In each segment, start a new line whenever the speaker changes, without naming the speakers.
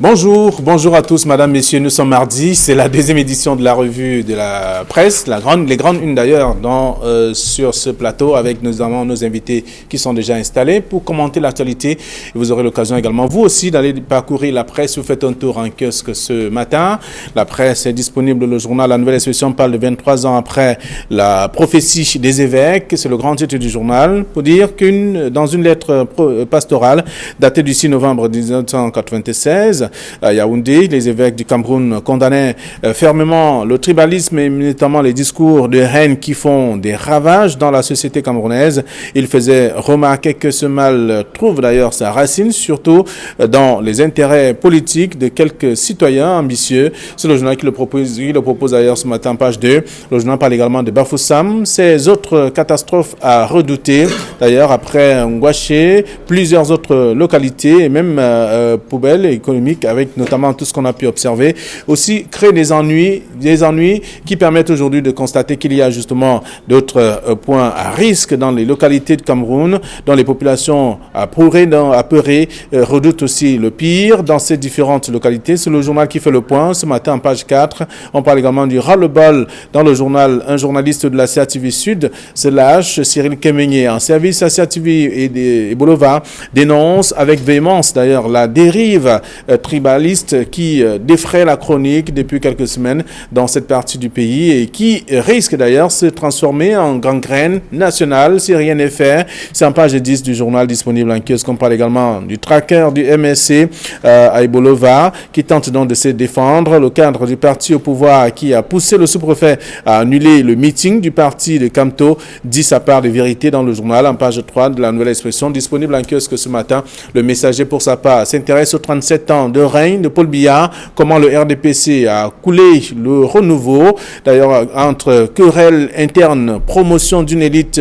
Bonjour à tous, madame, messieurs. Nous sommes mardi, c'est la deuxième édition de la revue de la presse, les grandes unes d'ailleurs, sur ce plateau avec notamment nos invités qui sont déjà installés pour commenter l'actualité. Vous aurez l'occasion également, vous aussi, d'aller parcourir la presse. Vous faites un tour en kiosque ce matin. La presse est disponible, le journal La Nouvelle Expression parle de 23 ans après la prophétie des évêques. C'est le grand titre du journal pour dire dans une lettre pastorale datée du 6 novembre 1996, à Yaoundé, les évêques du Cameroun condamnaient fermement le tribalisme et notamment les discours de haine qui font des ravages dans la société camerounaise. Ils faisaient remarquer que ce mal trouve d'ailleurs sa racine, surtout dans les intérêts politiques de quelques citoyens ambitieux. C'est le journal qui le propose d'ailleurs ce matin, page 2. Le journal parle également de Bafoussam, ces autres catastrophes à redouter. D'ailleurs, après Ngouaché, plusieurs autres localités et même poubelles économiques, avec notamment tout ce qu'on a pu observer, aussi créent des ennuis qui permettent aujourd'hui de constater qu'il y a justement d'autres points à risque dans les localités du Cameroun, dont les populations apeurées redoutent aussi le pire dans ces différentes localités. C'est le journal qui fait le point ce matin en page 4. On parle également du ras-le-bol dans le journal. Un journaliste de la CATV Sud se lâche, Cyril Kemenyé, en service à CATV et Bolova, dénonce avec véhémence d'ailleurs la dérive tribaliste qui défraie la chronique depuis quelques semaines dans cette partie du pays et qui risque d'ailleurs de se transformer en gangrène nationale si rien n'est fait. C'est en page 10 du journal disponible en kiosque. On parle également du tracker du MSC à Ibolova qui tente donc de se défendre. Le cadre du parti au pouvoir qui a poussé le sous-préfet à annuler le meeting du parti de Kamto dit sa part de vérité dans le journal en page 3 de la Nouvelle Expression disponible en kiosque ce matin. Le Messager pour sa part s'intéresse aux 37 ans de règne de Paul Biya, comment le RDPC a coulé le renouveau, d'ailleurs entre querelles internes, promotion d'une élite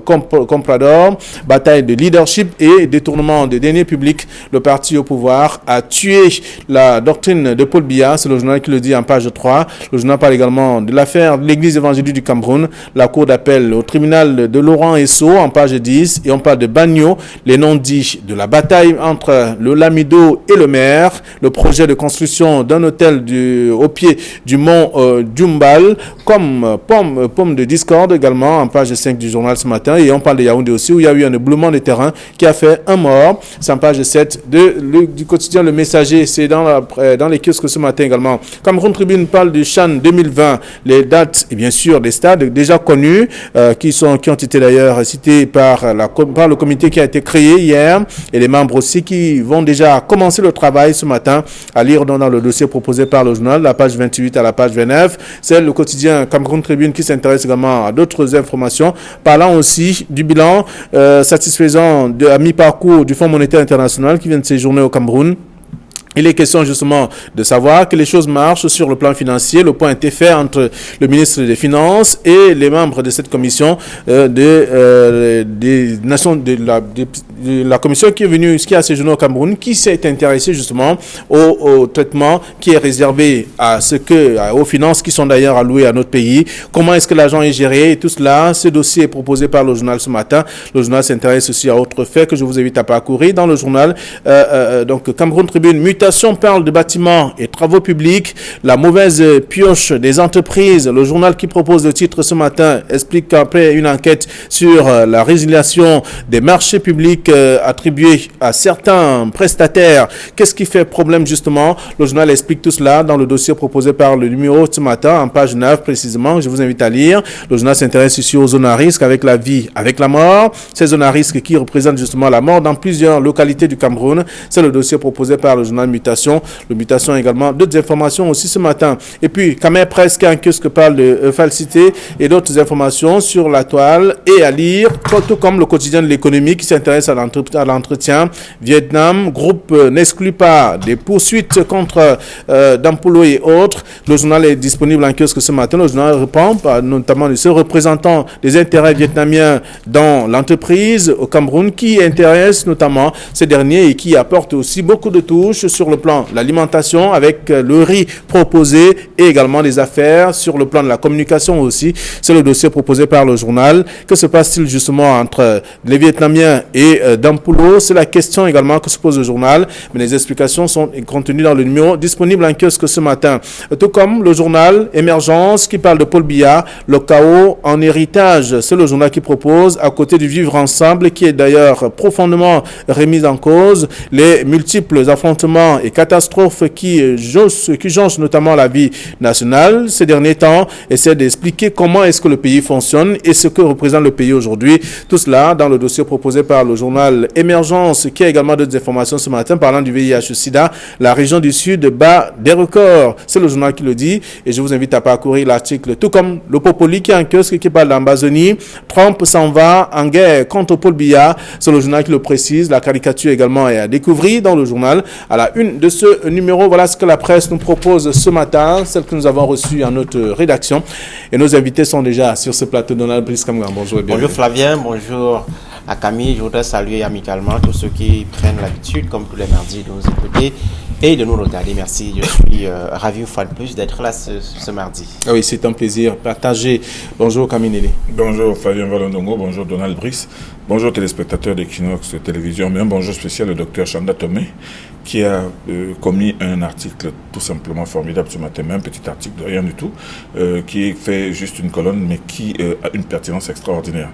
comprador, bataille de leadership et détournement des deniers publics. Le parti au pouvoir a tué la doctrine de Paul Biya, c'est le journal qui le dit en page 3. Le journal parle également de l'affaire de l'église évangélique du Cameroun, la cour d'appel au tribunal de Laurent Esso en page 10, et on parle de Bagno, les non-dits de la bataille entre le Lamido et le maire, le projet de construction d'un hôtel au pied du mont Djumbal, comme pomme de discorde également en page 5 du journal ce matin. Et on parle de Yaoundé aussi où il y a eu un éboulement de terrain qui a fait un mort. C'est en page 7 du quotidien Le Messager. C'est dans les kiosques ce matin également. Cameroun Tribune parle du CHAN 2020, les dates et bien sûr des stades déjà connus qui ont été d'ailleurs cités par le comité qui a été créé hier et les membres aussi qui vont déjà commencer le travail ce matin à lire dans le dossier proposé par le journal, la page 28 à la page 29. C'est le quotidien Cameroun Tribune qui s'intéresse également à d'autres informations, parlant aussi du bilan satisfaisant à mi-parcours du Fonds monétaire international qui vient de séjourner au Cameroun. Il est question justement de savoir que les choses marchent sur le plan financier. Le point a été fait entre le ministre des Finances et les membres de cette commission de la commission qui a séjourné au Cameroun, qui s'est intéressée justement au traitement qui est réservé aux finances qui sont d'ailleurs allouées à notre pays. Comment est-ce que l'argent est géré et tout cela. Ce dossier est proposé par le journal ce matin. Le journal s'intéresse aussi à autres faits que je vous invite à parcourir dans le journal. Donc Cameroun Tribune, mutation parle de bâtiments et travaux publics, la mauvaise pioche des entreprises. Le journal qui propose le titre ce matin explique qu'après une enquête sur la résiliation des marchés publics attribués à certains prestataires, qu'est-ce qui fait problème justement? Le journal explique tout cela dans le dossier proposé par le numéro ce matin, en page 9 précisément. Je vous invite à lire. Le journal s'intéresse ici aux zones à risque avec la vie, avec la mort. Ces zones à risque qui représentent justement la mort dans plusieurs localités du Cameroun. C'est le dossier proposé par le journal Mutation. Le Mutation également. D'autres informations aussi ce matin. Et puis, Camer Presque, un kiosque parle de falsité et d'autres informations sur la toile et à lire, tout comme le quotidien de l'économie qui s'intéresse à l'entretien. Vietnam, groupe n'exclut pas des poursuites contre Dampulo et autres. Le journal est disponible en kiosque ce matin. Le journal reprend notamment de ce représentant des intérêts vietnamiens dans l'entreprise au Cameroun qui intéresse notamment ces derniers et qui apporte aussi beaucoup de touches sur le plan de l'alimentation avec le riz proposé et également les affaires sur le plan de la communication aussi. C'est le dossier proposé par le journal. Que se passe-t-il justement entre les Vietnamiens et Dampulo? C'est la question également que se pose le journal, mais les explications sont contenues dans le numéro disponible en kiosque ce matin. Tout comme le journal Émergence qui parle de Paul Biya, le chaos en héritage. C'est le journal qui propose, à côté du vivre ensemble, qui est d'ailleurs profondément remis en cause, les multiples affrontements et catastrophes qui jonchent notamment la vie nationale. Ces derniers temps, essaie d'expliquer comment est-ce que le pays fonctionne et ce que représente le pays aujourd'hui. Tout cela dans le dossier proposé par le journal Émergence, qui a également d'autres informations ce matin parlant du VIH-Sida. La région du Sud bat des records. C'est le journal qui le dit et je vous invite à parcourir l'article. Tout comme le Popoli qui est en kiosque qui parle d'Ambazonie. Trump s'en va en guerre contre Paul Biya. C'est le journal qui le précise. La caricature également est à découvrir dans le journal. À la une de ce numéro, voilà ce que la presse nous propose ce matin, celle que nous avons reçue en notre rédaction. Et nos invités sont déjà sur ce plateau. Donald Brice-Kamgan, bonjour et bienvenue.
Bonjour Flavien, bonjour à Camille. Je voudrais saluer amicalement tous ceux qui prennent l'habitude, comme tous les mardis, de nous écouter et de nous regarder. Merci, je suis ravi une fois de plus d'être là ce mardi.
Ah oui, c'est un plaisir partagé. Bonjour Camille Nelly.
Bonjour Fabien Valondongo, bonjour Donald Brice, bonjour téléspectateurs d'Equinox Télévision, mais un bonjour spécial au docteur Chanda Tomé qui a commis un article tout simplement formidable ce matin, un petit article de rien du tout, qui fait juste une colonne mais qui a une pertinence extraordinaire.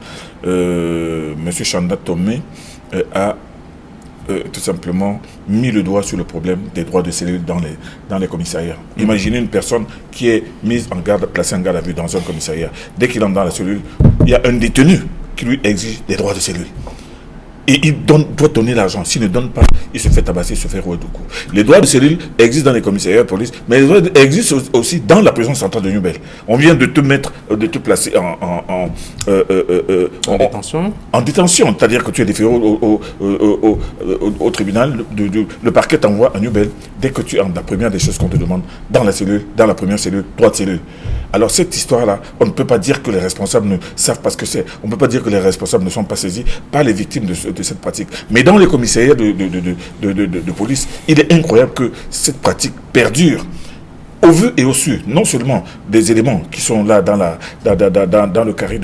Monsieur Chanda Tomé a tout simplement mis le doigt sur le problème des droits de cellule dans les commissariats. Imaginez une personne qui est mise en garde, placée en garde à vue dans un commissariat. Dès qu'il entre dans la cellule, il y a un détenu qui lui exige des droits de cellule. Et il doit donner l'argent. S'il ne donne pas, il se fait tabasser, il se fait rouer de coups. Les droits de cellule existent dans les commissariats de police, mais les droits existent aussi dans la prison centrale de New-Bel. On vient de te placer en
détention.
En détention, c'est-à-dire que tu es déféré au tribunal, le parquet t'envoie à New-Bel. Dès que tu entres, la première des choses qu'on te demande, dans la première cellule, droit de cellule. Alors cette histoire-là, on ne peut pas dire que les responsables ne savent pas ce que c'est. On ne peut pas dire que les responsables ne sont pas saisis par les victimes de cette pratique. Mais dans les commissariats de police, il est incroyable que cette pratique perdure. Au vu et au su, non seulement des éléments qui sont là dans le carré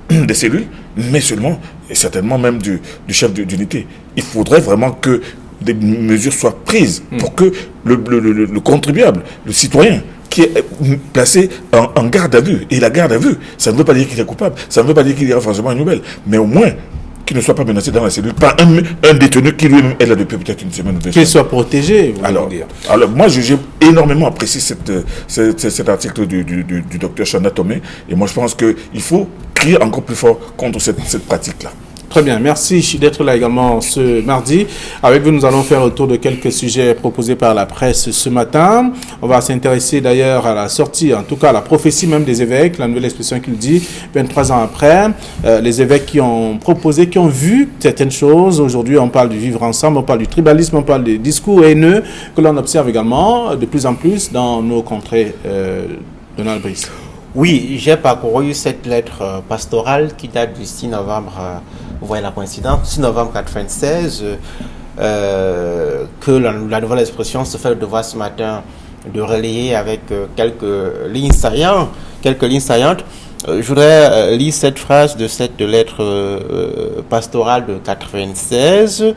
des cellules, mais seulement, et certainement même du chef d'unité. Il faudrait vraiment que des mesures soient prises pour que le contribuable, le citoyen, qui est placé en garde à vue. Et la garde à vue, ça ne veut pas dire qu'il est coupable, ça ne veut pas dire qu'il ira forcément une nouvelle, mais au moins qu'il ne soit pas menacé dans la cellule par un détenu qui lui-même est là depuis peut-être une semaine ou deux.
Qu'il soit protégé, vous
alors,
dire.
Alors moi, j'ai énormément apprécié cet article du docteur Chanda Tomé, et moi je pense qu'il faut crier encore plus fort contre cette pratique-là.
Très bien, merci d'être là également ce mardi. Avec vous, nous allons faire le tour de quelques sujets proposés par la presse ce matin. On va s'intéresser d'ailleurs à la sortie, en tout cas à la prophétie même des évêques, la nouvelle expression qu'il dit, 23 ans après. Les évêques qui ont proposé, qui ont vu certaines choses. Aujourd'hui, on parle du vivre ensemble, on parle du tribalisme, on parle des discours haineux que l'on observe également de plus en plus dans nos contrées. Donald Brice.
Oui, j'ai parcouru cette lettre pastorale qui date du 6 novembre, vous voyez la coïncidence, 6 novembre 1996, que la nouvelle expression se fait le devoir ce matin de relayer avec quelques lignes saillantes. Je voudrais lire cette phrase de cette lettre pastorale de 1996.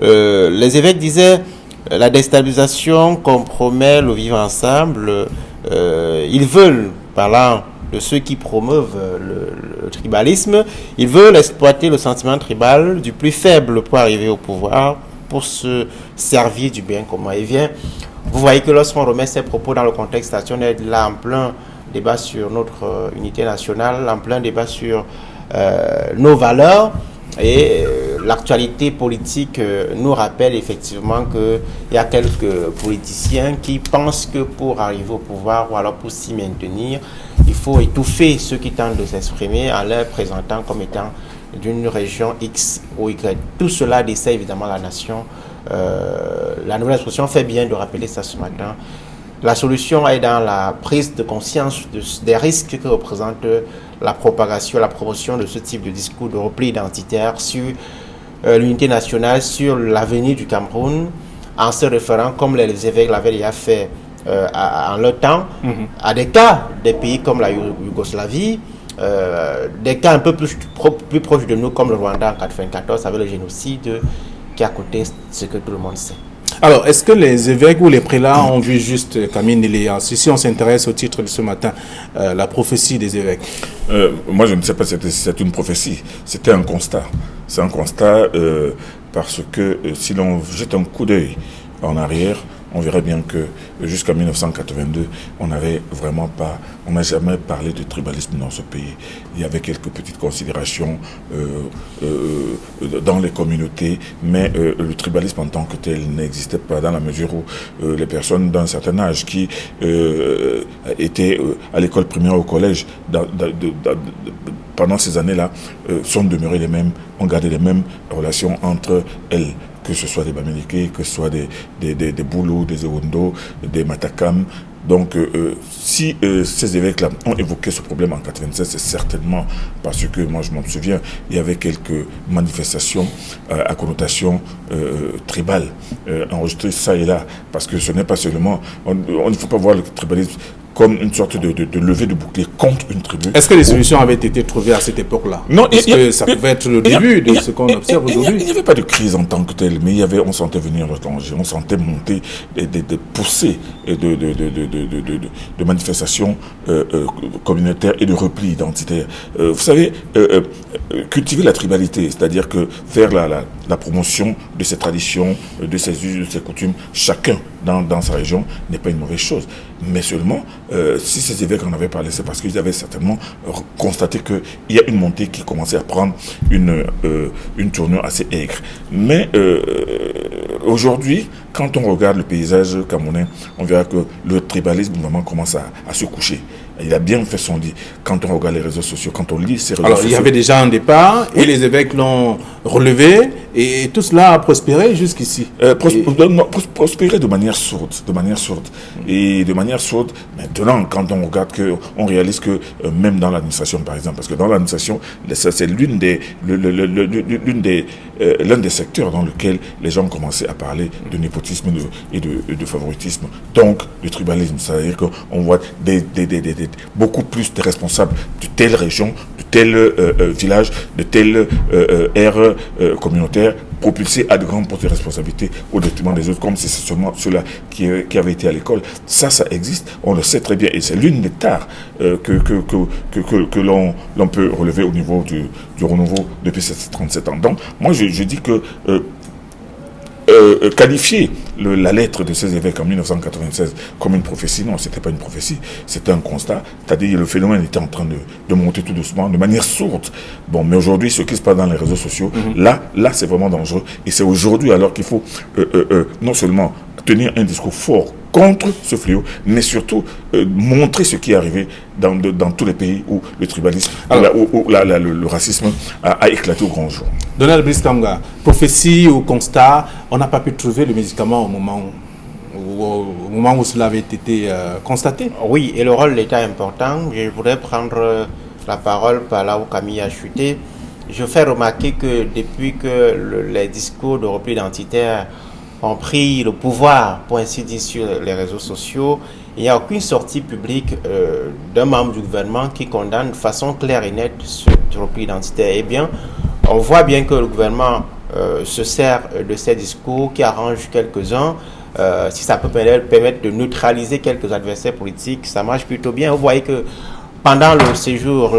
Les évêques disaient « La déstabilisation compromet le vivre ensemble. Ils veulent, parlant de ceux qui promeuvent le tribalisme, ils veulent exploiter le sentiment tribal du plus faible pour arriver au pouvoir, pour se servir du bien commun. » Et bien, vous voyez que lorsqu'on remet ces propos dans le contexte national, là en plein débat sur notre unité nationale, en plein débat sur nos valeurs, et l'actualité politique nous rappelle effectivement qu'il y a quelques politiciens qui pensent que pour arriver au pouvoir ou alors pour s'y maintenir, il faut étouffer ceux qui tentent de s'exprimer en les présentant comme étant d'une région X ou Y. Tout cela dessert évidemment la nation. La nouvelle expression fait bien de rappeler ça ce matin. La solution est dans la prise de conscience des risques que représente la propagation, la promotion de ce type de discours de repli identitaire sur l'unité nationale, sur l'avenir du Cameroun, en se référant, comme les évêques l'avaient déjà fait en leur temps, à des cas des pays comme la Yougoslavie, des cas un peu plus proches de nous, comme le Rwanda en 1994, avec le génocide qui a coûté ce que tout le monde sait.
Alors, est-ce que les évêques ou les prélats ont vu juste Camille Néléa? Si on s'intéresse au titre de ce matin, la prophétie des évêques.
Moi, je ne sais pas si c'est une prophétie. C'était un constat. C'est un constat parce que si l'on jette un coup d'œil en arrière, on verrait bien que jusqu'en 1982, on n'a jamais parlé de tribalisme dans ce pays. Il y avait quelques petites considérations dans les communautés, mais le tribalisme en tant que tel n'existait pas dans la mesure où les personnes d'un certain âge qui étaient à l'école primaire ou au collège pendant ces années-là sont demeurées les mêmes, ont gardé les mêmes relations entre elles, que ce soit des Bamileke, que ce soit des Boulou, des Ewondo, des Matakam. Donc, si ces évêques-là ont évoqué ce problème en 1996, c'est certainement parce que, moi je m'en souviens, il y avait quelques manifestations à connotation tribale enregistrées ça et là, parce que ce n'est pas seulement, on ne faut pas voir le tribalisme comme une sorte de levée de bouclier contre une tribu.
Est-ce que les solutions avaient été trouvées à cette époque-là?
Non.
Est-ce que ça pouvait être le début de ce qu'on observe aujourd'hui?
Il n'y avait pas de crise en tant que telle, mais on sentait venir le danger, on sentait monter des poussées de manifestations communautaires et de repli identitaire. Vous savez, cultiver la tribalité, c'est-à-dire que faire la promotion de ses traditions, de ses us, de ses coutumes, chacun dans sa région, n'est pas une mauvaise chose. Mais seulement, si ces évêques en avaient parlé, c'est parce qu'ils avaient certainement constaté qu'il y a une montée qui commençait à prendre une tournure assez aigre. Mais aujourd'hui, quand on regarde le paysage camerounais, on verra que le tribalisme vraiment commence à se coucher. Il a bien fait son lit. Quand on regarde les réseaux sociaux, quand on lit ces réseaux sociaux...
Alors, il y avait déjà un départ, et les évêques l'ont relevé, et tout cela a prospéré jusqu'ici.
Prospéré de manière sourde. Et de manière sourde, maintenant, quand on regarde on réalise que même dans l'administration, par exemple, parce que dans l'administration, c'est l'un des secteurs dans lequel les gens ont commencé à parler de népotisme et de favoritisme. Donc, le tribalisme, c'est-à-dire qu'on voit beaucoup plus de responsables de telle région, de tel village, de telle aire communautaire, propulsés à de grands postes de responsabilité au détriment des autres, comme si c'est seulement ceux-là qui avaient été à l'école. Ça existe, on le sait très bien, et c'est l'une des tares que l'on peut relever au niveau du renouveau depuis ces 37 ans. Donc, moi, je dis que qualifier la lettre de ces évêques en 1996 comme une prophétie, non, c'était pas une prophétie, c'était un constat. C'est-à-dire le phénomène était en train de monter tout doucement, de manière sourde. Bon, mais aujourd'hui, ce qui se passe dans les réseaux sociaux, là, c'est vraiment dangereux. Et c'est aujourd'hui alors qu'il faut non seulement tenir un discours fort contre ce fléau, mais surtout montrer ce qui est arrivé dans tous les pays où le tribalisme, où le racisme a éclaté au grand jour.
Donald Brice Kanga, prophétie ou constat, on n'a pas pu trouver le médicament au moment où cela avait été constaté.
Oui, et le rôle de l'État est important. Je voudrais prendre la parole par là où Camille a chuté. Je fais remarquer que depuis que les discours de repli identitaire ont pris le pouvoir, pour ainsi dire, sur les réseaux sociaux, il n'y a aucune sortie publique d'un membre du gouvernement qui condamne de façon claire et nette ce repli identitaire. Eh bien, on voit bien que le gouvernement se sert de ces discours qui arrangent quelques-uns. Si ça peut permettre de neutraliser quelques adversaires politiques, ça marche plutôt bien. Vous voyez que pendant le séjour,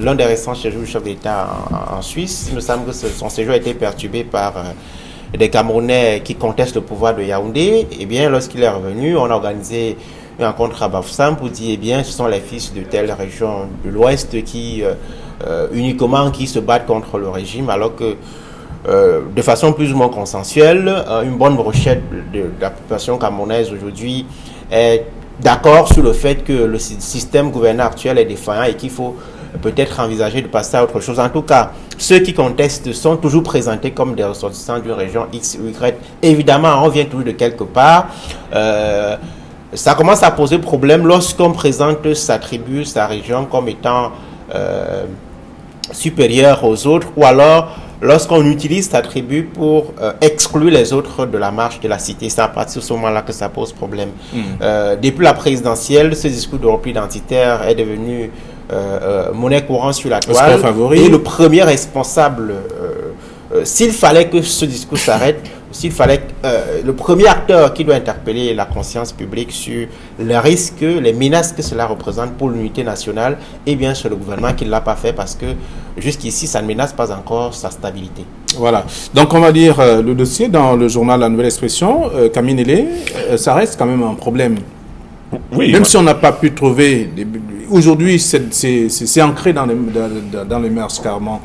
l'un des récents séjours du chef d'État en Suisse, il me semble que son séjour a été perturbé par des Camerounais qui contestent le pouvoir de Yaoundé. Eh bien, lorsqu'il est revenu, on a organisé une rencontre à Bafoussam pour dire, eh bien, ce sont les fils de telle région de l'Ouest qui uniquement qui se battent contre le régime, alors que de façon plus ou moins consensuelle, une bonne brochette de la population camerounaise aujourd'hui est d'accord sur le fait que le système gouvernant actuel est défaillant et qu'il faut peut-être envisager de passer à autre chose. En tout cas, ceux qui contestent sont toujours présentés comme des ressortissants d'une région X ou Y. Évidemment, on vient toujours de quelque part. Ça commence à poser problème lorsqu'on présente sa tribu, sa région comme étant supérieure aux autres, ou alors lorsqu'on utilise cet attribut pour exclure les autres de la marche de la cité. C'est à partir de ce moment-là que ça pose problème. Depuis la présidentielle, ce discours de repli identitaire est devenu monnaie courante sur la toile. Et le premier responsable, s'il fallait que ce discours s'arrête, s'il fallait le premier acteur qui doit interpeller la conscience publique sur les risques, les menaces que cela représente pour l'unité nationale, eh bien c'est le gouvernement qui ne l'a pas fait parce que jusqu'ici ça ne menace pas encore sa stabilité.
Voilà. Donc on va dire le dossier dans le journal La Nouvelle Expression, Camille Nélé, ça reste quand même un problème. Oui, même si on n'a pas pu trouver... Aujourd'hui, c'est ancré dans les mœurs, carrément.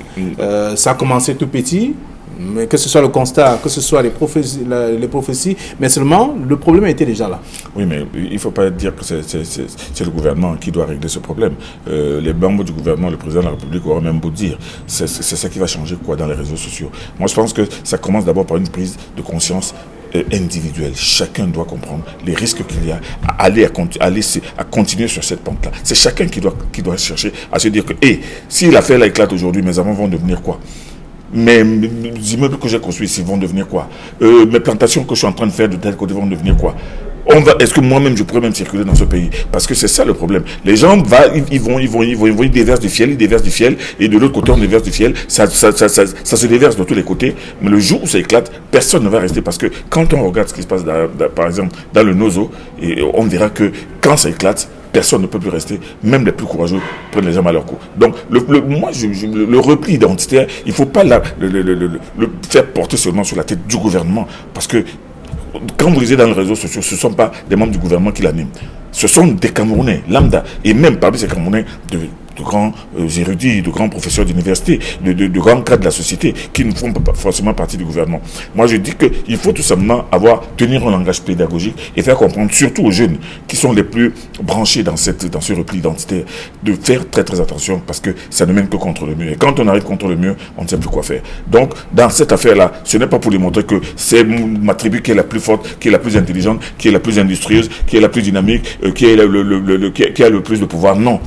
Ça a commencé tout petit, mais que ce soit le constat, que ce soit les prophéties, mais seulement, le problème était déjà là.
Oui, mais il ne faut pas dire que c'est le gouvernement qui doit régler ce problème. Les membres du gouvernement, le président de la République aura même beau dire. C'est ça qui va changer quoi dans les réseaux sociaux. Moi, je pense que ça commence d'abord par une prise de conscience individuel. Chacun doit comprendre les risques qu'il y a à continuer sur cette pente-là. C'est chacun qui doit chercher à se dire que si l'affaire là éclate aujourd'hui, mes enfants vont devenir quoi? Mes immeubles que j'ai construits ici vont devenir quoi? Mes plantations que je suis en train de faire de tel côté vont devenir quoi? Est-ce que moi-même je pourrais même circuler dans ce pays? Parce que c'est ça le problème. Les gens ils déversent du fiel, et de l'autre côté on déverse du fiel. Ça se déverse de tous les côtés. Mais le jour où ça éclate, personne ne va rester parce que quand on regarde ce qui se passe par exemple dans le Nozo, et on verra que quand ça éclate, personne ne peut plus rester, même les plus courageux prennent les gens à leur cou. Donc, le repli identitaire, il ne faut pas le faire porter seulement sur la tête du gouvernement, parce que quand vous lisez dans les réseaux sociaux, ce ne sont pas des membres du gouvernement qui l'animent. Ce sont des Camerounais, lambda, et même parmi ces Camerounais, de grands érudits, de grands professeurs d'université, de grands cadres de la société, qui ne font pas forcément partie du gouvernement. Moi, je dis qu'il faut tout simplement tenir un langage pédagogique et faire comprendre, surtout aux jeunes, qui sont les plus branchés dans ce repli identitaire, de faire très très attention, parce que ça ne mène que contre le mur. Et quand on arrive contre le mur, on ne sait plus quoi faire. Donc, dans cette affaire-là, ce n'est pas pour lui montrer que c'est ma tribu qui est la plus forte, qui est la plus intelligente, qui est la plus industrieuse, qui est la plus dynamique, qui a le plus de pouvoir. Non.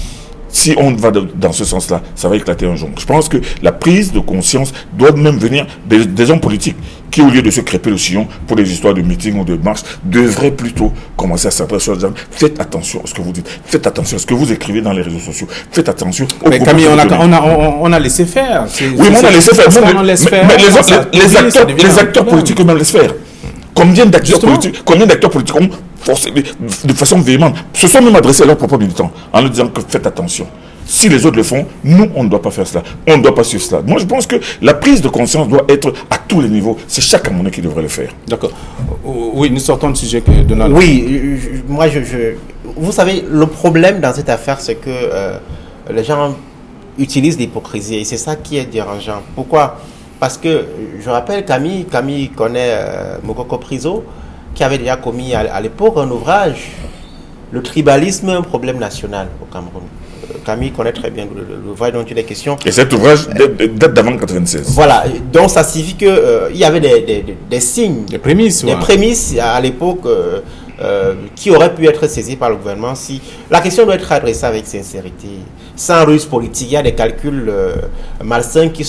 Si on va dans ce sens-là, ça va éclater un jour. Je pense que la prise de conscience doit même venir des hommes politiques qui, au lieu de se crêper le sillon pour des histoires de meeting ou de marche, devraient plutôt commencer à s'adresser aux gens. Faites attention à ce que vous dites. Faites attention à ce que vous écrivez dans les réseaux sociaux. Faites attention.
Mais Camille, on a laissé faire.
Oui, mais on a laissé faire. Mais les acteurs politiques eux-mêmes laissent faire. Combien d'acteurs politiques ont forcé de façon véhémente, se sont même adressés à leurs propres militants en leur disant que faites attention. Si les autres le font, nous, on ne doit pas faire cela. On ne doit pas suivre cela. Moi, je pense que la prise de conscience doit être à tous les niveaux. C'est chaque Camerounais qui devrait le faire.
D'accord. Oui, nous sortons du sujet que Donald.
Oui, vous savez, le problème dans cette affaire, c'est que les gens utilisent l'hypocrisie et c'est ça qui est dérangeant. Pourquoi ? Parce que, je rappelle, Camille connaît Mokoko Priso, qui avait déjà commis à l'époque un ouvrage, Le tribalisme, un problème national au Cameroun. Camille connaît très bien l'ouvrage dont il est question.
Et cet ouvrage date d'avant 1996.
Voilà, donc ça signifie qu'il y avait des signes,
des prémices
à l'époque qui auraient pu être saisis par le gouvernement si la question doit être adressée avec sincérité, sans ruse politique. Il y a des calculs malsains qui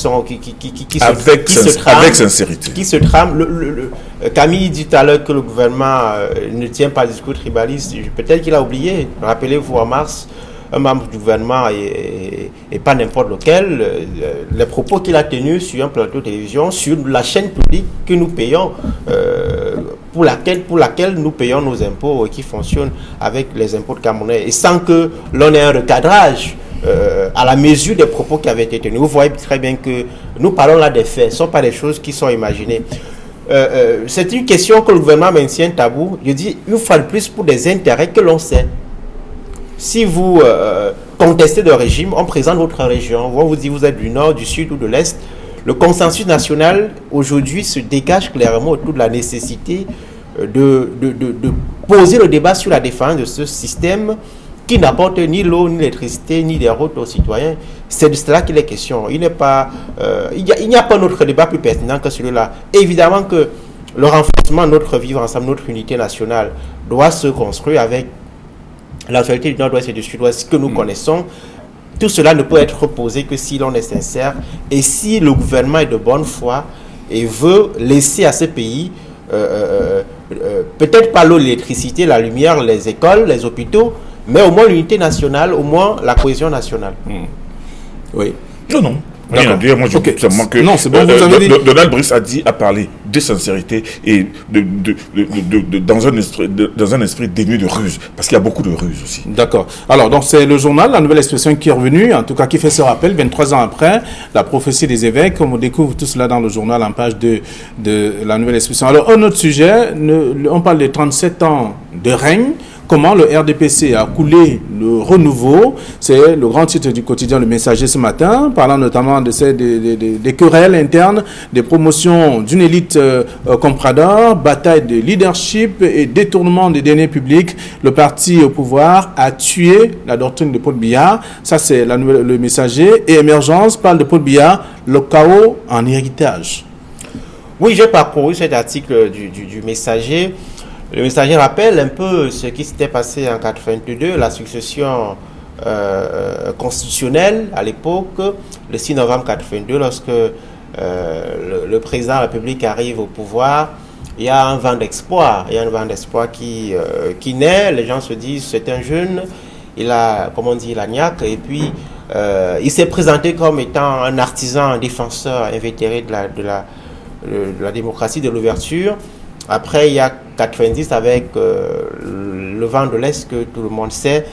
avec sincérité.
Qui se trament. Camille dit tout à l'heure que le gouvernement ne tient pas le discours tribaliste. Peut-être qu'il a oublié. Rappelez-vous, en mars, un membre du gouvernement et pas n'importe lequel, les propos qu'il a tenus sur un plateau de télévision, sur la chaîne publique que nous payons, pour laquelle nous payons nos impôts et qui fonctionne avec les impôts de Camerounais, et sans que l'on ait un recadrage à la mesure des propos qui avaient été tenus. Vous voyez très bien que nous parlons là des faits, ce ne sont pas des choses qui sont imaginées. C'est une question que le gouvernement maintient tabou. Je dis une fois de plus pour des intérêts que l'on sait. Si vous contestez le régime, on présente votre région, on vous dit vous êtes du nord, du sud ou de l'est. Le consensus national aujourd'hui se dégage clairement autour de la nécessité de poser le débat sur la défense de ce système qui n'apporte ni l'eau, ni l'électricité, ni des routes aux citoyens. C'est de cela qu'il est question. Il n'y a pas un autre débat plus pertinent que celui-là. Évidemment que le renforcement de notre vivre ensemble, notre unité nationale doit se construire avec la réalité du nord-ouest et du sud-ouest que nous connaissons, tout cela ne peut être reposé que si l'on est sincère et si le gouvernement est de bonne foi et veut laisser à ce pays peut-être pas l'eau, l'électricité, la lumière, les écoles, les hôpitaux, mais au moins l'unité nationale, au moins la cohésion nationale.
Oui.
Non. Rien à dire. Moi, je seulement que
non, c'est bon, vous avez dit...
Donald Brice a parlé de sincérité et dans un esprit dénué de ruse, parce qu'il y a beaucoup de ruse aussi.
D'accord. Alors, donc c'est le journal, la nouvelle expression qui est revenue, en tout cas qui fait ce rappel, 23 ans après, la prophétie des évêques, comme on découvre tout cela dans le journal en page de la nouvelle expression. Alors, un autre sujet, on parle de 37 ans de règne. Comment le RDPC a coulé le renouveau, c'est le grand titre du quotidien Le Messager ce matin, parlant notamment des querelles internes, des promotions d'une élite comprador, bataille de leadership et détournement des deniers publics. Le parti au pouvoir a tué la doctrine de Paul Biya. Ça, c'est Le Messager. Et Émergence parle de Paul Biya, le chaos en héritage.
Oui, j'ai parcouru cet article du Messager. Le Messager rappelle un peu ce qui s'était passé en 82, la succession constitutionnelle à l'époque, le 6 novembre 82, lorsque le président de la République arrive au pouvoir. Il y a un vent d'espoir, qui naît. Les gens se disent c'est un jeune, il a, comme on dit, la niaque, et puis il s'est présenté comme étant un artisan, un défenseur invétéré de la démocratie, de l'ouverture. Après, il y a 90 avec le vent de l'Est que tout le monde sait.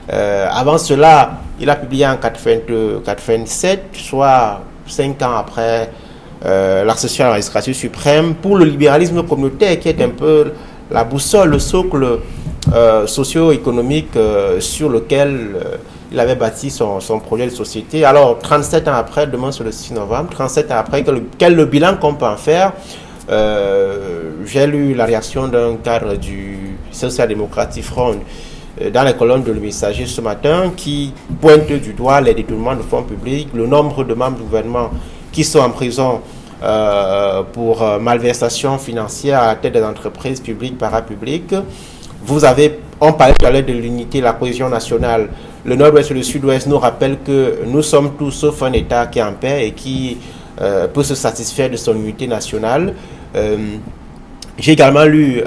Avant cela, il a publié en 87, soit 5 ans après l'accession à la magistrature suprême, pour le libéralisme communautaire, qui est un peu la boussole, le socle socio-économique sur lequel il avait bâti son projet de société. Alors, 37 ans après, demain c'est le 6 novembre, 37 ans après, quel le bilan qu'on peut en faire? J'ai lu la réaction d'un cadre du Social-Démocratique Front dans les colonnes de Le Messager ce matin, qui pointe du doigt les détournements de fonds publics, le nombre de membres du gouvernement qui sont en prison pour malversation financière à la tête des entreprises publiques, parapubliques. On parlait tout à l'heure de l'unité, la cohésion nationale. Le Nord-Ouest et le Sud-Ouest nous rappellent que nous sommes tous sauf un État qui est en paix et qui peut se satisfaire de son unité nationale. J'ai également lu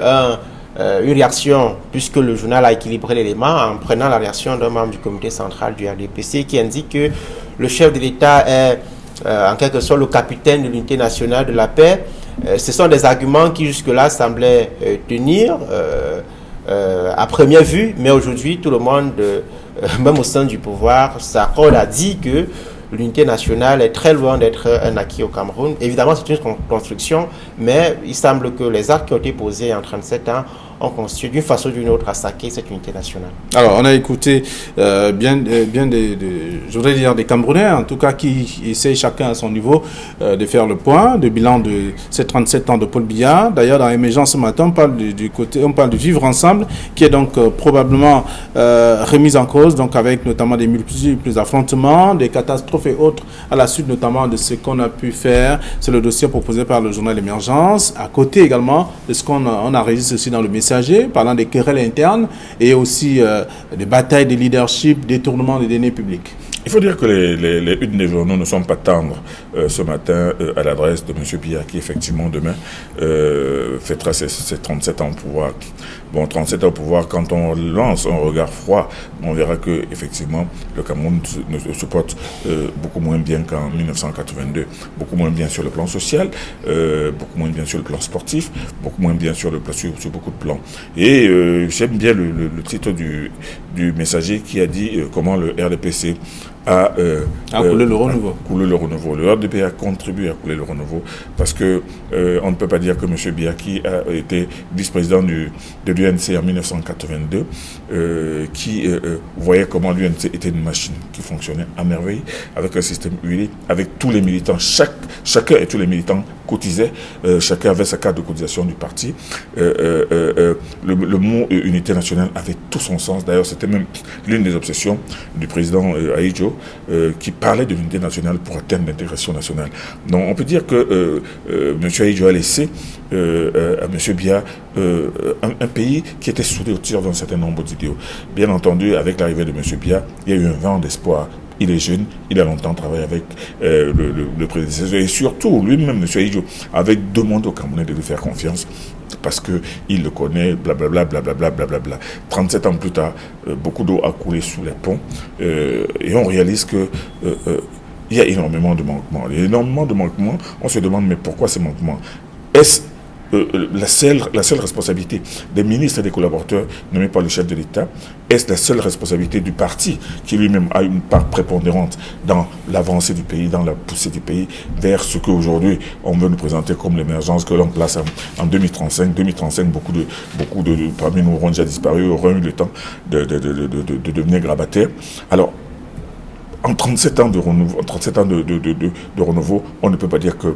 une réaction, puisque le journal a équilibré l'élément, en prenant la réaction d'un membre du comité central du RDPC qui indique que le chef de l'État est en quelque sorte le capitaine de l'unité nationale de la paix. Ce sont des arguments qui jusque-là semblaient tenir à première vue, mais aujourd'hui tout le monde, même au sein du pouvoir, s'accorde à dire que l'unité nationale est très loin d'être un acquis au Cameroun. Évidemment, c'est une construction, mais il semble que les actes qui ont été posés en 37 ans ont constitué d'une façon ou d'une autre à saquer cette unité nationale.
Alors, on a écouté bien je voudrais dire des Camerounais, en tout cas, qui essayent chacun à son niveau de faire le point, de bilan de ces 37 ans de Paul Biya. D'ailleurs, dans Émergence ce matin, on parle du vivre ensemble, qui est donc probablement remise en cause, donc avec notamment des multiples affrontements, des catastrophes et autres, à la suite notamment de ce qu'on a pu faire. C'est le dossier proposé par le journal Émergence, à côté également de ce qu'on a réalisé aussi dans le Messager, parlant des querelles internes et aussi des batailles de leadership, détournement des deniers publics.
Il faut dire que les unes des journaux ne sont pas tendres ce matin à l'adresse de M. Biya, qui effectivement demain fêtera ses 37 ans au pouvoir. Bon, 37 ans au pouvoir, quand on lance un regard froid, on verra que effectivement le Cameroun se porte beaucoup moins bien qu'en 1982, beaucoup moins bien sur le plan social, beaucoup moins bien sur le plan sportif, beaucoup moins bien sur beaucoup de plans. Et j'aime bien le titre du Messager qui a dit comment le RDPC a coulé le renouveau. Le RDP a contribué à couler le renouveau parce que on ne peut pas dire que M. Biya, qui a été vice-président de l'UNC en 1982, qui voyait comment l'UNC était une machine qui fonctionnait à merveille, avec un système huilé, avec tous les militants, chacun et tous les militants cotisaient, chacun avait sa carte de cotisation du parti. Le mot unité nationale avait tout son sens. D'ailleurs, c'était même l'une des obsessions du président Aïdjo, qui parlait de l'unité nationale pour atteindre l'intégration nationale. Donc on peut dire que M. Aïdjo a laissé à M. Biya un pays qui était soudé au tir d'un certain nombre d'idéaux. Bien entendu, avec l'arrivée de M. Biya, il y a eu un vent d'espoir Il est jeune, il a longtemps travaillé avec le prédécesseur et surtout lui-même, M. Aïdjo, avait demandé au Camerounais de lui faire confiance parce qu'il le connaît, blablabla, blablabla, blablabla. 37 ans plus tard, beaucoup d'eau a coulé sous les ponts et on réalise que il y a énormément de manquements. Il y a énormément de manquements. On se demande, mais pourquoi ces manquements? Est-ce la seule responsabilité des ministres et des collaborateurs nommés par le chef de l'État? Est-ce la seule responsabilité du parti qui lui-même a une part prépondérante dans l'avancée du pays, dans la poussée du pays vers ce qu'aujourd'hui on veut nous présenter comme l'émergence que l'on place en 2035? 2035, beaucoup de parmi nous auront déjà disparu, auront eu le temps de devenir grabataires. Alors, en 37 ans de renouveau, on ne peut pas dire que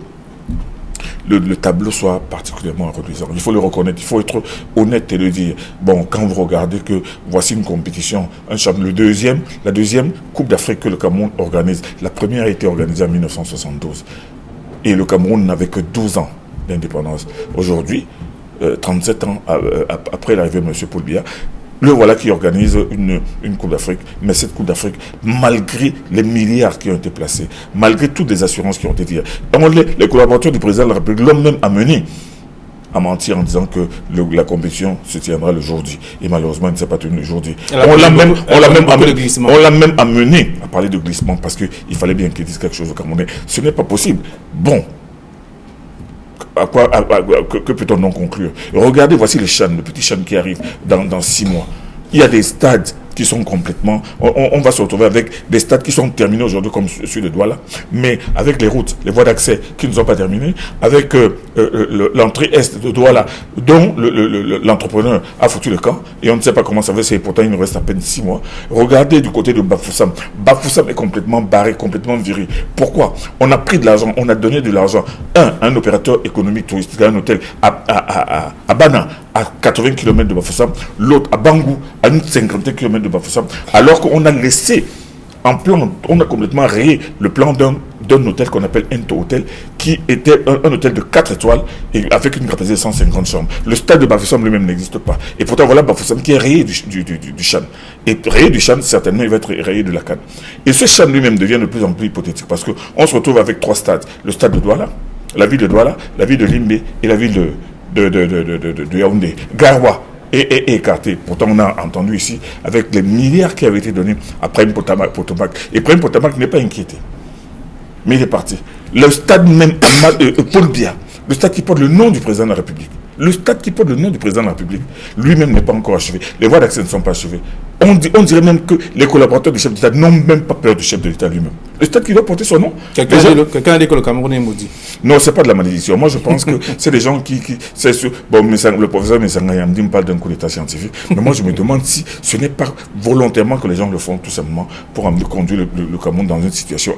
le tableau soit particulièrement reluisant. Il faut le reconnaître, il faut être honnête et le dire. Bon, quand vous regardez que voici une compétition, la deuxième Coupe d'Afrique que le Cameroun organise, la première a été organisée en 1972. Et le Cameroun n'avait que 12 ans d'indépendance. Aujourd'hui, 37 ans après l'arrivée de M. Paul Biya, le voilà qui organise une Coupe d'Afrique. Mais cette Coupe d'Afrique, malgré les milliards qui ont été placés, malgré toutes les assurances qui ont été dites, les collaborateurs du président de la République l'ont même amené à mentir en disant que la compétition se tiendra le jour J. Et malheureusement, elle ne s'est pas tenue le jour J. On l'a même amené à parler de glissement parce qu'il fallait bien qu'il dise quelque chose au Camerounais. Ce n'est pas possible. Bon. Que peut-on donc conclure? Regardez, voici le Chan, le petit Chan qui arrive dans 6 mois. Il y a des stades qui sont complètement... On va se retrouver avec des stades qui sont terminés aujourd'hui comme celui de Douala, mais avec les routes, les voies d'accès qui ne sont pas terminées, avec l'entrée est de Douala, dont l'entrepreneur a foutu le camp, et on ne sait pas comment ça va, et pourtant il nous reste à peine 6 mois. Regardez du côté de Bafoussam. Bafoussam est complètement barré, complètement viré. Pourquoi? On a pris de l'argent, on a donné de l'argent. Un opérateur économique touristique, un hôtel à Bana, à 80 km de Bafoussam, l'autre à Bangou, à une 50 km de Bafoussam, alors qu'on a laissé en plan, on a complètement rayé le plan d'un hôtel qu'on appelle Ento Hotel, qui était un hôtel de 4 étoiles et avec une capacité de 150 chambres. Le stade de Bafoussam lui-même n'existe pas. Et pourtant, voilà Bafoussam qui est rayé du Chan. Et rayé du Chan, certainement, il va être rayé de la Cannes. Et ce Chan lui-même devient de plus en plus hypothétique parce qu'on se retrouve avec 3 stades. Le stade de Douala, la ville de Douala, la ville de Limbe et la ville de Yaoundé. Garoua est écarté. Pourtant, on a entendu ici, avec les milliards qui avaient été donnés à Prime Potomac. Et Prime Potomac n'est pas inquiété. Mais il est parti. Le stade même, Paul Biya, le stade qui porte le nom du président de la République, le stade qui porte le nom du président de la République, lui-même n'est pas encore achevé. Les voies d'accès ne sont pas achevées. On dirait même que les collaborateurs du chef d'État n'ont même pas peur du chef de l'État lui-même. Le stade qui doit porter son nom.
Quelqu'un a dit que le Cameroun est maudit.
Non, ce n'est pas de la malédiction. Moi, je pense que c'est des gens qui c'est sûr. Bon, le professeur Messangayamdi me parle d'un coup d'État scientifique. Mais moi, je me demande si ce n'est pas volontairement que les gens le font, tout simplement, pour conduire le Cameroun dans une situation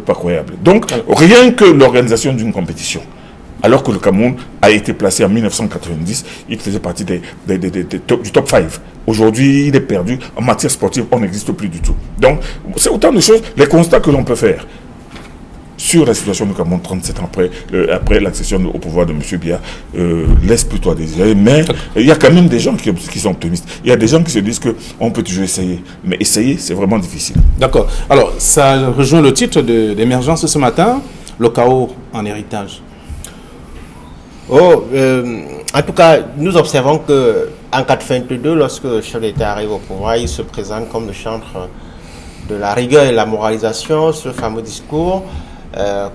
pas croyable. Donc, rien que l'organisation d'une compétition, alors que le Cameroun a été placé en 1990, il faisait partie du top 5. Aujourd'hui, il est perdu. En matière sportive, on n'existe plus du tout. Donc, c'est autant de choses, les constats que l'on peut faire sur la situation du Cameroun 37 ans après l'accession au pouvoir de M. Biya laisse plutôt à désirer. Mais il y a quand même des gens qui sont optimistes. Il y a des gens qui se disent qu'on peut toujours essayer. Mais essayer, c'est vraiment difficile.
D'accord. Alors, ça rejoint le titre d'émergence ce matin, le chaos en héritage.
En tout cas, nous observons que en 1982, lorsque le chef d'État arrive au pouvoir, il se présente comme le chantre de la rigueur et de la moralisation, ce fameux discours,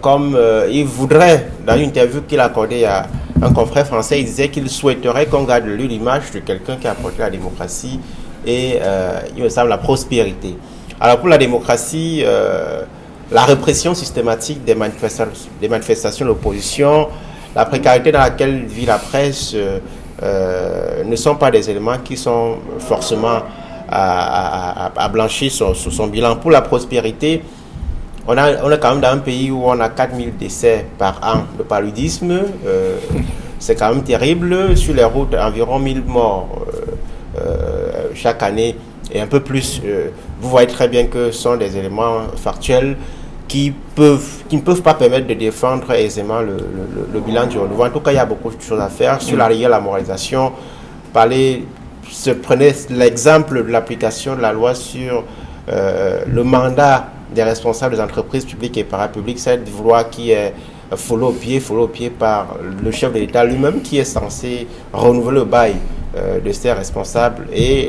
comme il voudrait, dans une interview qu'il a accordée à un confrère français, il disait qu'il souhaiterait qu'on garde de lui l'image de quelqu'un qui a apporté la démocratie et, il me semble, la prospérité. Alors pour la démocratie, la répression systématique des manifestations de l'opposition, la précarité dans laquelle vit la presse ne sont pas des éléments qui sont forcément à blanchir sur son bilan. Pour la prospérité, on est quand même dans un pays où on a 4000 décès par an de paludisme. C'est quand même terrible. Sur les routes, environ 1000 morts chaque année et un peu plus. Vous voyez très bien que ce sont des éléments factuels qui ne peuvent pas permettre de défendre aisément le bilan du renouveau. En tout cas, il y a beaucoup de choses à faire. Sur la rigueur, la moralisation, prenez l'exemple de l'application de la loi sur le mandat des responsables des entreprises publiques et parapubliques, cette loi qui est follow au pied par le chef de l'État lui-même, qui est censé renouveler le bail de ses responsables et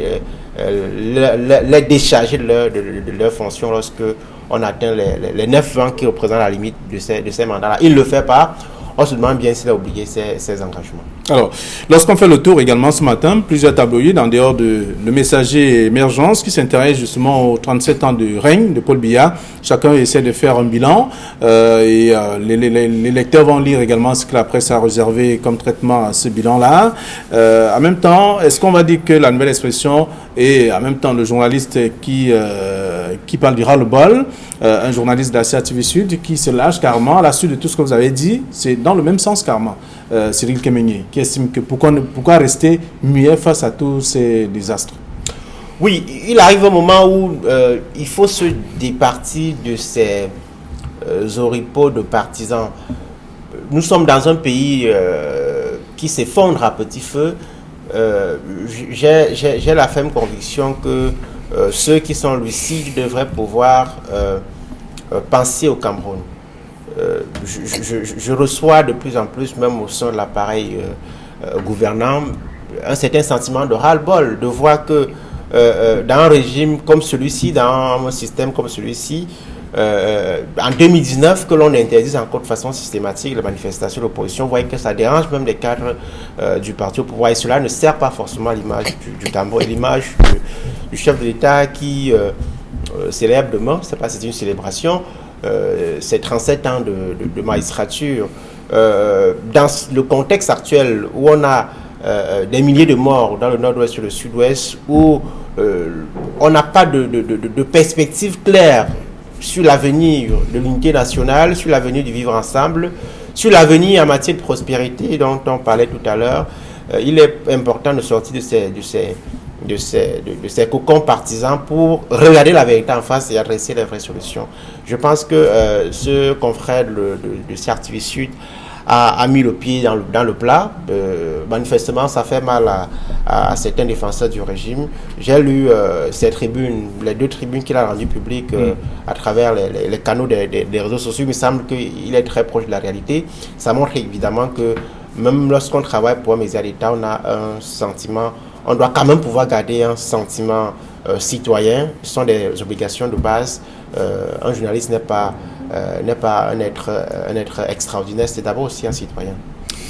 les décharger de leur fonction lorsque on atteint les 9 ans qui représentent la limite de ces mandats-là. Il ne le fait pas. On se demande bien s'il a oublié ses engagements.
Alors, lorsqu'on fait le tour également ce matin, plusieurs tabloïds, en dehors de Le Messager Émergence, qui s'intéresse justement aux 37 ans de règne de Paul Biya, chacun essaie de faire un bilan les lecteurs vont lire également ce que la presse a réservé comme traitement à ce bilan-là. En même temps, est-ce qu'on va dire que la nouvelle expression et en même temps le journaliste qui parle du ras-le-bol, un journaliste de la CRTV Sud qui se lâche carrément à la suite de tout ce que vous avez dit, c'est dans le même sens carrément. Cyril Kemenyi, qui estime que pourquoi rester muet face à tous ces désastres?
Oui, il arrive un moment où il faut se départir de ces oripeaux de partisans. Nous sommes dans un pays qui s'effondre à petit feu. J'ai la ferme conviction que ceux qui sont lucides devraient pouvoir penser au Cameroun. Je reçois de plus en plus, même au sein de l'appareil gouvernant, un certain sentiment de ras-le-bol, de voir que dans un régime comme celui-ci, dans un système comme celui-ci, en 2019, que l'on interdise encore de façon systématique les manifestations de l'opposition, vous voyez que ça dérange même les cadres du parti au pouvoir. Et cela ne sert pas forcément à l'image du Cameroun et l'image du chef de l'État qui célèbre demain, je ne sais pas si c'est une célébration, ces 37 ans de magistrature. Dans le contexte actuel où on a des milliers de morts dans le nord-ouest et le sud-ouest, où on n'a pas de perspective claire sur l'avenir de l'unité nationale, sur l'avenir du vivre ensemble, sur l'avenir en matière de prospérité dont on parlait tout à l'heure, il est important de sortir de ces cocons partisans pour regarder la vérité en face et adresser les vraies solutions. Je pense que ce confrère de CRTV Sud a mis le pied dans le plat. Manifestement, ça fait mal à certains défenseurs du régime. J'ai lu ces tribunes, les 2 tribunes qu'il a rendues publiques à travers les canaux des réseaux sociaux. Il me semble qu'il est très proche de la réalité. Ça montre évidemment que même lorsqu'on travaille pour un média d'État, on a un sentiment, on doit quand même pouvoir garder un sentiment citoyen. Ce sont des obligations de base. Un journaliste n'est pas un être extraordinaire, c'est d'abord aussi un citoyen.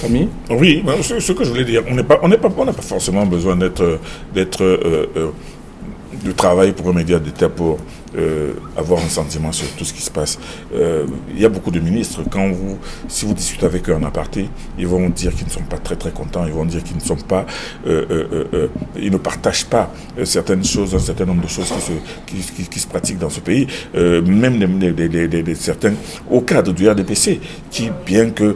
Camille?
Oui, ce que je voulais dire, on n'a pas forcément besoin de travailler pour un média d'État pour avoir un sentiment sur tout ce qui se passe. Il y a beaucoup de ministres, si vous discutez avec eux en aparté, ils vont dire qu'ils ne sont pas très très contents, ils vont dire qu'ils ne sont pas, ils ne partagent pas certaines choses, un certain nombre de choses qui se pratiquent dans ce pays, même certains au cadre du RDPC, qui bien que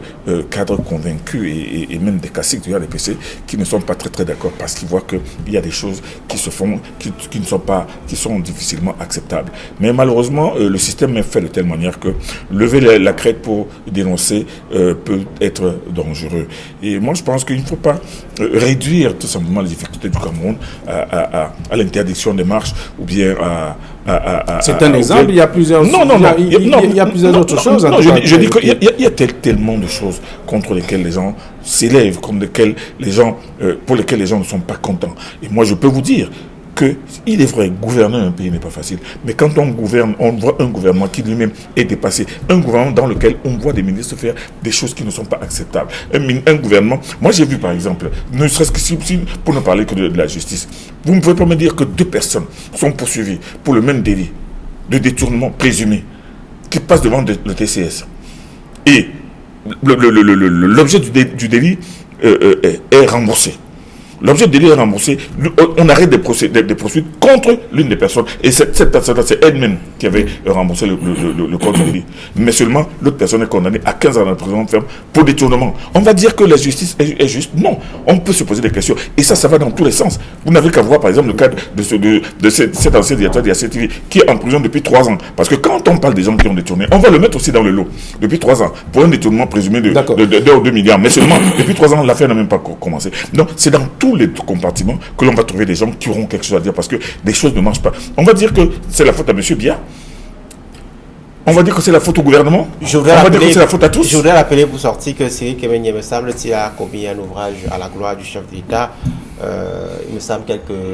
cadres convaincus et même des classiques du RDPC, qui ne sont pas très très d'accord parce qu'ils voient qu'il y a des choses qui se font, qui sont difficilement acceptables. Mais malheureusement, le système est fait de telle manière que lever la crête pour dénoncer peut être dangereux. Et moi, je pense qu'il ne faut pas réduire tout simplement les difficultés du Cameroun à l'interdiction des marches ou bien
c'est un exemple, il y a plusieurs il y a plusieurs autres choses.
Non, je dis qu'il y a tellement de choses contre lesquelles les gens s'élèvent, pour lesquelles les gens ne sont pas contents. Et moi, je peux vous dire qu'il est vrai, gouverner un pays n'est pas facile. Mais quand on gouverne, on voit un gouvernement qui lui-même est dépassé. Un gouvernement dans lequel on voit des ministres faire des choses qui ne sont pas acceptables. Un gouvernement... Moi, j'ai vu, par exemple, ne serait-ce que pour ne parler que de la justice, vous ne pouvez pas me dire que 2 personnes sont poursuivies pour le même délit de détournement présumé qui passe devant le TCS. Et l'objet du délit est remboursé. L'objet de délit est remboursé. On arrête des poursuites contre l'une des personnes. Et cette personne-là, c'est elle-même qui avait remboursé le code de délit. Mais seulement, l'autre personne est condamnée à 15 ans de prison ferme pour détournement. On va dire que la justice est juste. Non. On peut se poser des questions. Et ça va dans tous les sens. Vous n'avez qu'à voir, par exemple, le cas de cet ancien directeur de la CTV qui est en prison depuis 3 ans. Parce que quand on parle des gens qui ont détourné, on va le mettre aussi dans le lot. Depuis 3 ans. Pour un détournement présumé de 2 ou 2 milliards. Mais seulement, depuis 3 ans, l'affaire n'a même pas commencé. Donc, c'est dans tous les compartiments que l'on va trouver des gens qui auront quelque chose à dire parce que des choses ne marchent pas. On va dire que c'est la faute à M. Biya. On va dire que c'est la faute au gouvernement. On va dire que c'est la faute à tous.
Je voudrais rappeler pour sortir que Cyril Kémenyé, me semble-t-il, a commis un ouvrage à la gloire du chef d'État. Il me semble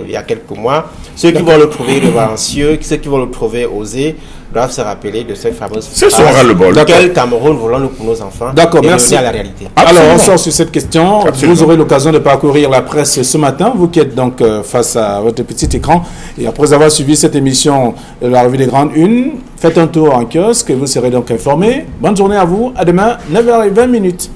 il y a quelques mois. Ceux qui vont le trouver revancieux, ceux qui vont le trouver osé, doivent se rappeler de cette fameuse
C'est son ras-le-bol.
Quel Cameroun voulons-nous pour nos enfants?
D'accord, merci.
À la réalité.
Alors, on sort sur cette question.
Absolument.
Vous aurez l'occasion de parcourir la presse ce matin, vous qui êtes donc face à votre petit écran. Et après avoir suivi cette émission de la revue des Grandes Unes, faites un tour en kiosque et vous serez donc informés. Bonne journée à vous. À demain, 9h20.